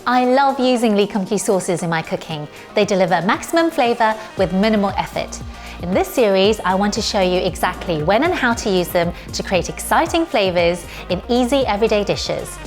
I love using Lee Kum Kee sauces in my cooking. They deliver maximum flavor with minimal effort. In this series, I want to show you exactly when and how to use them to create exciting flavors in easy everyday dishes.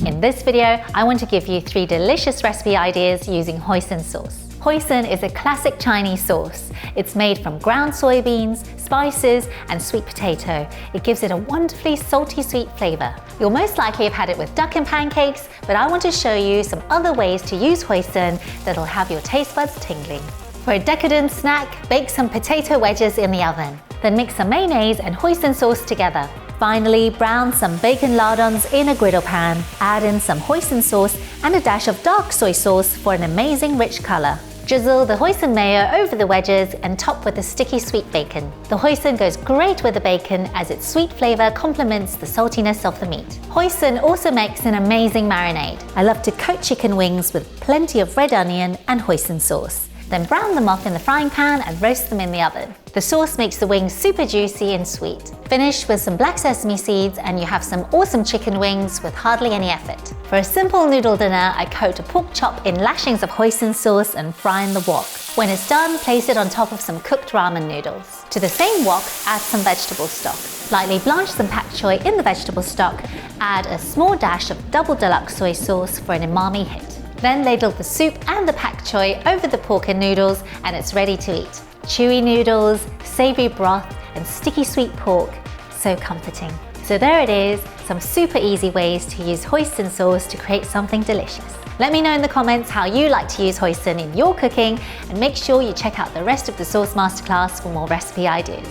In this video, I want to give you 3 delicious recipe ideas using Hoisin sauce. Hoisin is a classic Chinese sauce. It's made from ground soybeans, spices, and sweet potato. It gives it a wonderfully salty sweet flavor. You'll most likely have had it with duck and pancakes, but I want to show you some other ways to use Hoisin that'll have your taste buds tingling. For a decadent snack, bake some potato wedges in the oven. Then mix some mayonnaise and Hoisin sauce together. Finally, brown some bacon lardons in a griddle pan. Add in some Hoisin sauce and a dash of dark soy sauce for an amazing rich color. Drizzle the Hoisin mayo over the wedges and top with a sticky sweet bacon. The Hoisin goes great with the bacon as its sweet flavor complements the saltiness of the meat. Hoisin also makes an amazing marinade. I love to coat chicken wings with plenty of red onion and Hoisin sauce. Then brown them off in the frying pan and roast them in the oven. The sauce makes the wings super juicy and sweet. Finish with some black sesame seeds and you have some awesome chicken wings with hardly any effort. For a simple noodle dinner, I coat a pork chop in lashings of Hoisin sauce and fry in the wok. When it's done, place it on top of some cooked ramen noodles. To the same wok, add some vegetable stock. Lightly blanch some pak choi in the vegetable stock. Add a small dash of double deluxe soy sauce for an umami hit. Then ladle the soup and the pak choi over the pork and noodles and it's ready to eat. Chewy noodles, savory broth, and sticky sweet pork. So comforting. So there it is, some super easy ways to use Hoisin sauce to create something delicious. Let me know in the comments how you like to use Hoisin in your cooking and make sure you check out the rest of the sauce masterclass for more recipe ideas.